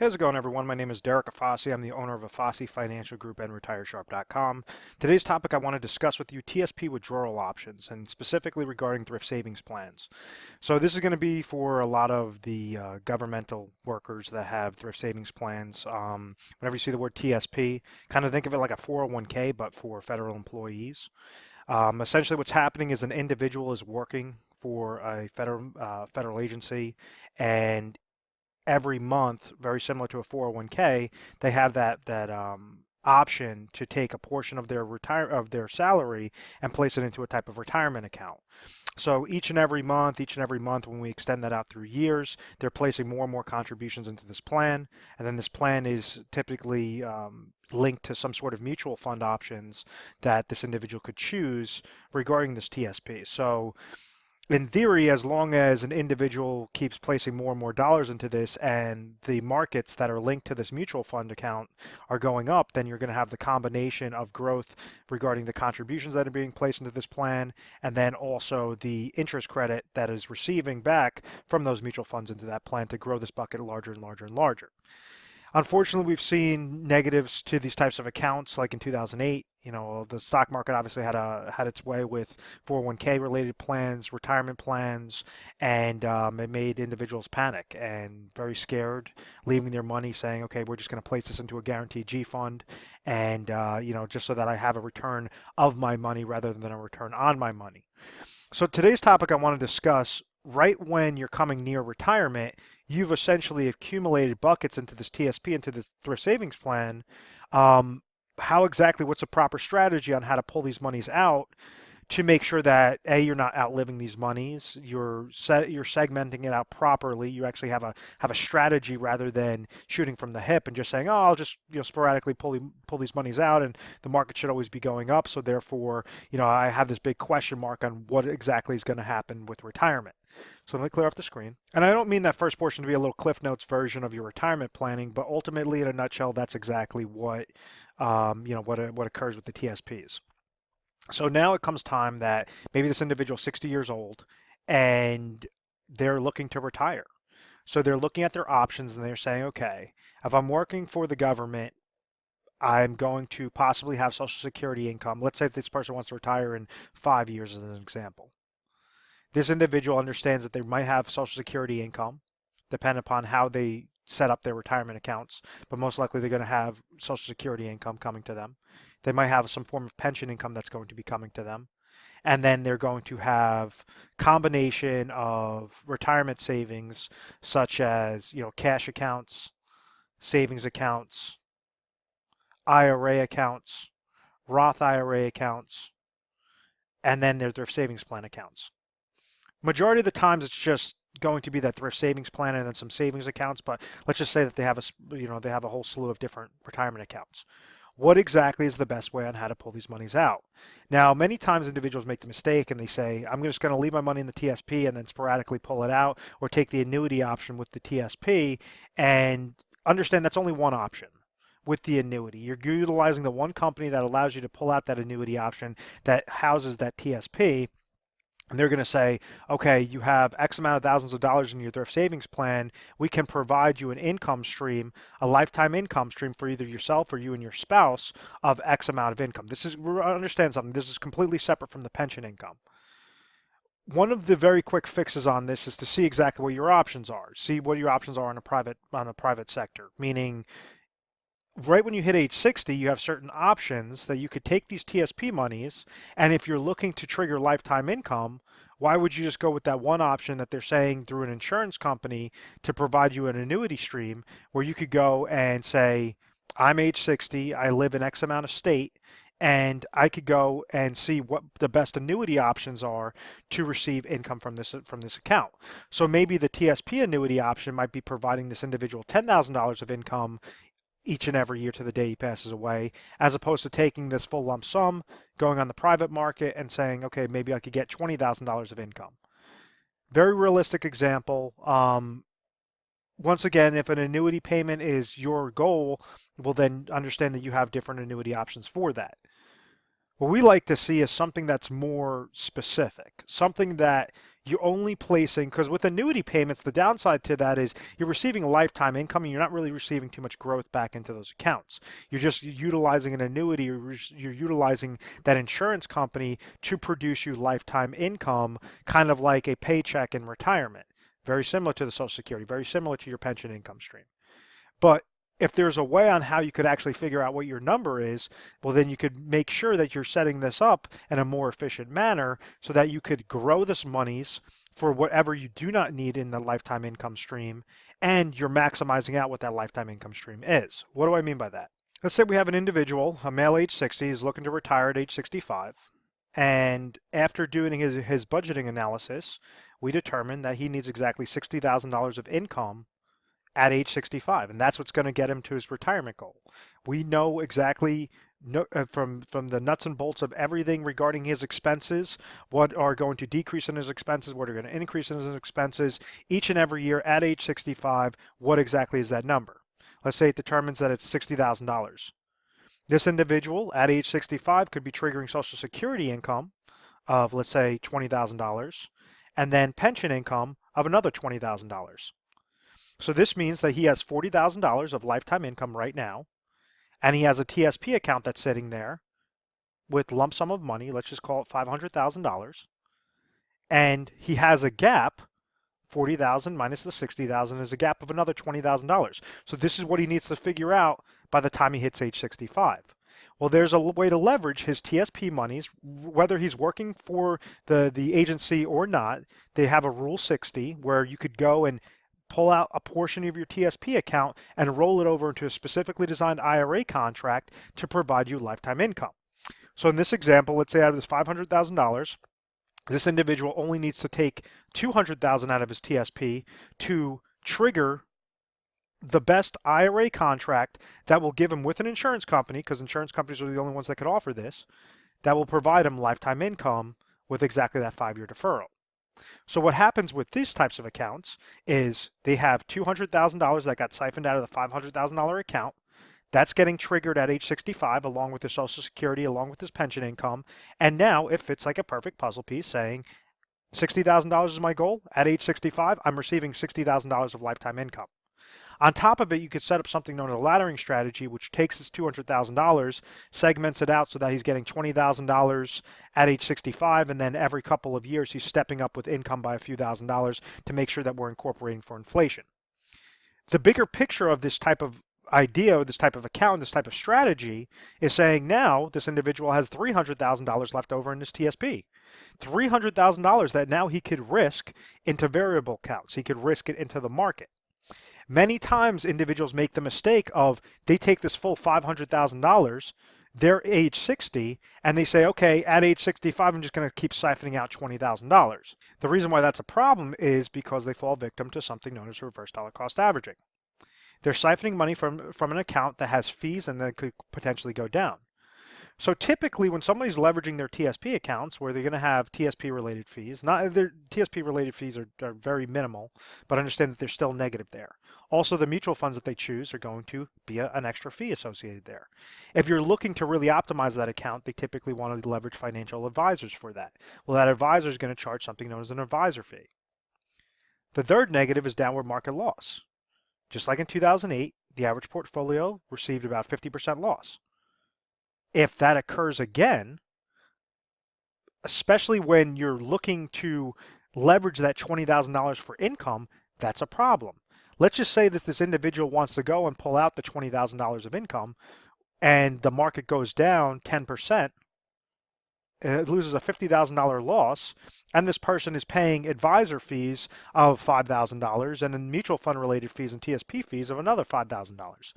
How's it going, everyone? My name is Derek Afasi. I'm the owner of Afasi Financial Group and RetireSharp.com. Today's topic I want to discuss with you TSP withdrawal options, and specifically regarding thrift savings plans. So this is going to be for a lot of the governmental workers that have thrift savings plans. Whenever you see the word TSP, kind of think of it like a 401k, but for federal employees. Essentially, what's happening is an individual is working for a federal agency, and every month, very similar to a 401k, they have that option to take a portion of their salary and place it into a type of retirement account. So each and every month, when we extend that out through years, they're placing more and more contributions into this plan, and then this plan is typically linked to some sort of mutual fund options that this individual could choose regarding this TSP. So in theory, as long as an individual keeps placing more and more dollars into this and the markets that are linked to this mutual fund account are going up, then you're going to have the combination of growth regarding the contributions that are being placed into this plan, and then also the interest credit that is receiving back from those mutual funds into that plan to grow this bucket larger and larger and larger. Unfortunately, we've seen negatives to these types of accounts, like in 2008. The stock market obviously had its way with 401k related plans, retirement plans, and it made individuals panic and very scared, leaving their money, saying, "Okay, we're just going to place this into a guaranteed G fund, and just so that I have a return of my money rather than a return on my money." So today's topic I want to discuss, right when you're coming near retirement, you've essentially accumulated buckets into this TSP, into the thrift savings plan. What's a proper strategy on how to pull these monies out to make sure that A, you're not outliving these monies, you're segmenting it out properly. You actually have a strategy rather than shooting from the hip and just saying, "Oh, I'll just sporadically pull these monies out, and the market should always be going up, so therefore I have this big question mark on what exactly is going to happen with retirement." So let me clear off the screen. And I don't mean that first portion to be a little Cliff Notes version of your retirement planning, but ultimately, in a nutshell, that's exactly what what occurs with the TSPs. So now it comes time that maybe this individual is 60 years old and they're looking to retire. So they're looking at their options and they're saying, "Okay, if I'm working for the government, I'm going to possibly have Social Security income." Let's say if this person wants to retire in 5 years, as an example. This individual understands that they might have Social Security income, depending upon how they set up their retirement accounts, but most likely they're going to have Social Security income coming to them. They might have some form of pension income that's going to be coming to them. And then they're going to have combination of retirement savings, such as cash accounts, savings accounts, IRA accounts, Roth IRA accounts, and then their thrift savings plan accounts. Majority of the times it's just going to be that thrift savings plan and then some savings accounts, but let's just say that they have a whole slew of different retirement accounts. What exactly is the best way on how to pull these monies out? Now, many times individuals make the mistake and they say, "I'm just going to leave my money in the TSP and then sporadically pull it out, or take the annuity option with the TSP," and understand that's only one option. With the annuity, you're utilizing the one company that allows you to pull out that annuity option that houses that TSP. And they're going to say, "Okay, you have X amount of thousands of dollars in your thrift savings plan. We can provide you an income stream, a lifetime income stream for either yourself or you and your spouse of X amount of income." Understand something, this is completely separate from the pension income. One of the very quick fixes on this is to see exactly what your options are. See what your options are on a private sector, meaning right when you hit age 60, you have certain options that you could take these TSP monies, and if you're looking to trigger lifetime income, why would you just go with that one option that they're saying through an insurance company to provide you an annuity stream, where you could go and say, "I'm age 60, I live in X amount of state, and I could go and see what the best annuity options are to receive income from this account." So maybe the TSP annuity option might be providing this individual $10,000 of income each and every year to the day he passes away, as opposed to taking this full lump sum, going on the private market and saying, "Okay, maybe I could get $20,000 of income." Very realistic example. Once again, if an annuity payment is your goal, well, then understand that you have different annuity options for that. What we like to see is something that's more specific, something that You're only placing, because with annuity payments, the downside to that is you're receiving lifetime income and you're not really receiving too much growth back into those accounts. You're just utilizing an annuity, you're utilizing that insurance company to produce you lifetime income, kind of like a paycheck in retirement. Very similar to the Social Security, very similar to your pension income stream. But if there's a way on how you could actually figure out what your number is, well, then you could make sure that you're setting this up in a more efficient manner so that you could grow this monies for whatever you do not need in the lifetime income stream, and you're maximizing out what that lifetime income stream is. What do I mean by that? Let's say we have an individual, a male age 60, is looking to retire at age 65. And after doing his budgeting analysis, we determined that he needs exactly $60,000 of income at age 65, and that's what's going to get him to his retirement goal. We know exactly from the nuts and bolts of everything regarding his expenses, what are going to decrease in his expenses, what are going to increase in his expenses each and every year at age 65. What exactly is that number? Let's say it determines that it's $60,000. This individual at age 65 could be triggering Social Security income of, let's say, $20,000, and then pension income of another $20,000. So this means that he has $40,000 of lifetime income right now, and he has a TSP account that's sitting there with lump sum of money, let's just call it $500,000, and he has a gap. 40,000 minus the 60,000 is a gap of another $20,000. So this is what he needs to figure out by the time he hits age 65. Well, there's a way to leverage his TSP monies, whether he's working for the agency or not. They have a Rule 60 where you could go and pull out a portion of your TSP account and roll it over into a specifically designed IRA contract to provide you lifetime income. So in this example, let's say out of this $500,000, this individual only needs to take $200,000 out of his TSP to trigger the best IRA contract that will give him with an insurance company, because insurance companies are the only ones that could offer this, that will provide him lifetime income with exactly that 5-year deferral. So what happens with these types of accounts is they have $200,000 that got siphoned out of the $500,000 account. That's getting triggered at age 65 along with his Social Security, along with his pension income. And now it fits like a perfect puzzle piece saying $60,000 is my goal. At age 65, I'm receiving $60,000 of lifetime income. On top of it, you could set up something known as a laddering strategy, which takes his $200,000, segments it out so that he's getting $20,000 at age 65, and then every couple of years he's stepping up with income by a few $1,000s to make sure that we're incorporating for inflation. The bigger picture of this type of idea, this type of account, this type of strategy is saying now this individual has $300,000 left over in his TSP. $300,000 that now he could risk into variable accounts. He could risk it into the market. Many times individuals make the mistake of they take this full $500,000, they're age 60, and they say, okay, at age 65, I'm just going to keep siphoning out $20,000. The reason why that's a problem is because they fall victim to something known as reverse dollar cost averaging. They're siphoning money from an account that has fees and that could potentially go down. So typically when somebody's leveraging their TSP accounts where they're going to have TSP related fees, not their TSP related fees are very minimal, but understand that they're still negative there. Also, the mutual funds that they choose are going to be an extra fee associated there. If you're looking to really optimize that account, they typically want to leverage financial advisors for that. Well, that advisor is going to charge something known as an advisor fee. The third negative is downward market loss. Just like in 2008, the average portfolio received about 50% loss. If that occurs again, especially when you're looking to leverage that $20,000 for income, that's a problem. Let's just say that this individual wants to go and pull out the $20,000 of income and the market goes down 10%. It loses a $50,000 loss, and this person is paying advisor fees of $5,000 and then mutual fund related fees and TSP fees of another $5,000.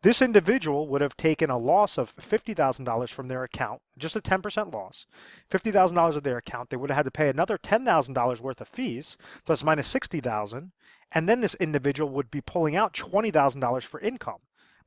This individual would have taken a loss of $50,000 from their account, just a 10% loss, $50,000 of their account. They would have had to pay another $10,000 worth of fees, plus minus $60,000, and then this individual would be pulling out $20,000 for income,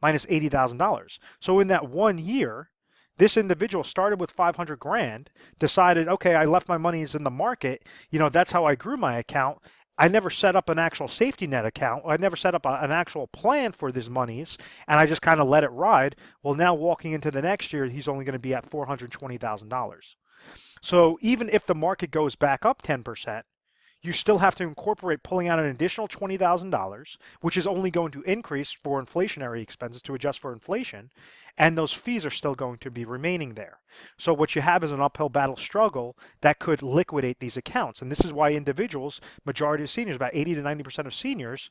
minus $80,000. So in that 1 year, this individual started with 500 grand, decided, okay, I left my monies in the market. That's how I grew my account. I never set up an actual safety net account. I never set up an actual plan for these monies, and I just kind of let it ride. Well, now walking into the next year, he's only going to be at $420,000. So even if the market goes back up 10%, you still have to incorporate pulling out an additional $20,000, which is only going to increase for inflationary expenses to adjust for inflation, and those fees are still going to be remaining there. So what you have is an uphill battle struggle that could liquidate these accounts. And this is why individuals, majority of seniors, about 80 to 90% of seniors,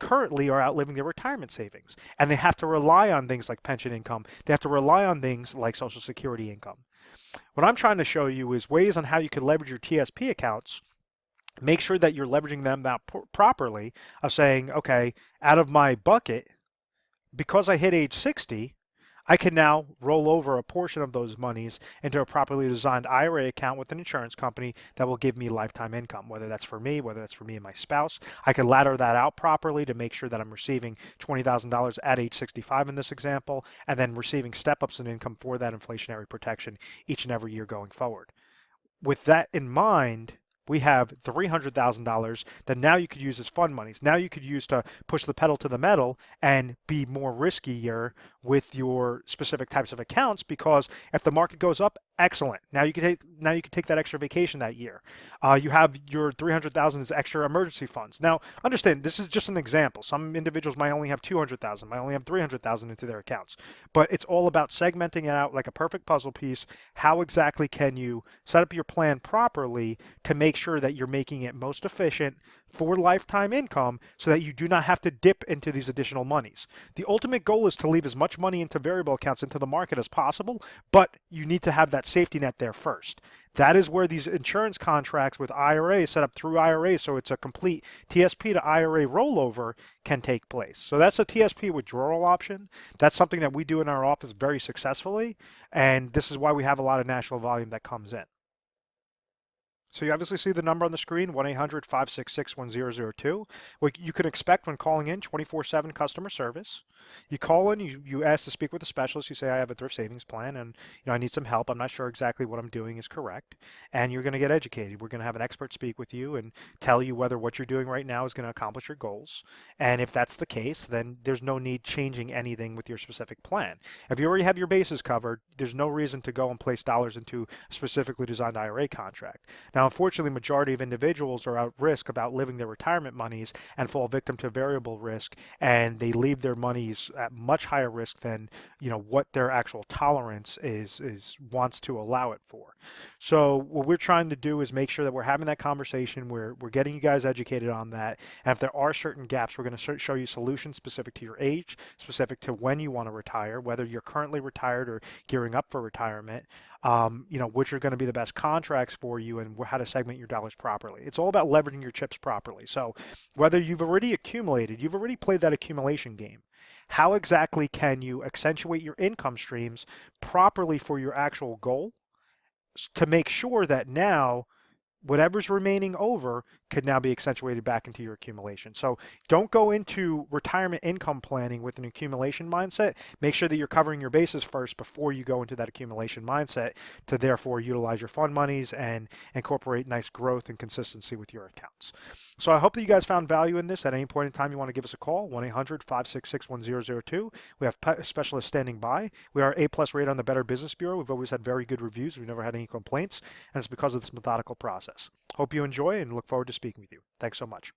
currently are outliving their retirement savings. And they have to rely on things like pension income. They have to rely on things like Social Security income. What I'm trying to show you is ways on how you can leverage your TSP accounts. Make sure that you're leveraging them out properly, of saying, okay, out of my bucket, because I hit age 60, I can now roll over a portion of those monies into a properly designed IRA account with an insurance company that will give me lifetime income, whether that's for me, whether that's for me and my spouse. I can ladder that out properly to make sure that I'm receiving $20,000 at age 65 in this example, and then receiving step-ups in income for that inflationary protection each and every year going forward. With that in mind, we have $300,000 that now you could use as fund monies. Now you could use to push the pedal to the metal and be more riskier with your specific types of accounts, because if the market goes up, excellent. Now you can take that extra vacation that year. You have your $300,000 as extra emergency funds. Now understand, this is just an example. Some individuals might only have $200,000, might only have $300,000 into their accounts. But it's all about segmenting it out like a perfect puzzle piece. How exactly can you set up your plan properly to make sure that you're making it most efficient for lifetime income, so that you do not have to dip into these additional monies. The ultimate goal is to leave as much money into variable accounts into the market as possible, but you need to have that safety net there first. That is where these insurance contracts with IRA set up through IRA, so it's a complete TSP to IRA rollover, can take place. So that's a TSP withdrawal option. That's something that we do in our office very successfully, and this is why we have a lot of national volume that comes in. So you obviously see the number on the screen, 1-800-566-1002. What you can expect when calling in, 24/7 customer service. You call in, you ask to speak with a specialist. You say, I have a thrift savings plan and I need some help. I'm not sure exactly what I'm doing is correct. And you're going to get educated. We're going to have an expert speak with you and tell you whether what you're doing right now is going to accomplish your goals. And if that's the case, then there's no need changing anything with your specific plan. If you already have your bases covered, there's no reason to go and place dollars into a specifically designed IRA contract. Now, unfortunately, majority of individuals are at risk of outliving their retirement monies and fall victim to variable risk, and they leave their monies at much higher risk than what their actual tolerance is wants to allow it for. So what we're trying to do is make sure that we're having that conversation. We're getting you guys educated on that, and if there are certain gaps, we're going to show you solutions specific to your age, specific to when you want to retire, whether you're currently retired or gearing up for retirement. Which are going to be the best contracts for you and how to segment your dollars properly. It's all about leveraging your chips properly. So whether you've already played that accumulation game, how exactly can you accentuate your income streams properly for your actual goal to make sure that now whatever's remaining over could now be accentuated back into your accumulation. So don't go into retirement income planning with an accumulation mindset. Make sure that you're covering your bases first before you go into that accumulation mindset to therefore utilize your fund monies and incorporate nice growth and consistency with your accounts. So I hope that you guys found value in this. At any point in time you want to give us a call, 1-800-566-1002. We have specialists standing by. We are A+ rated on the Better Business Bureau. We've always had very good reviews. We've never had any complaints, and it's because of this methodical process. Hope you enjoy and look forward to speaking with you. Thanks so much.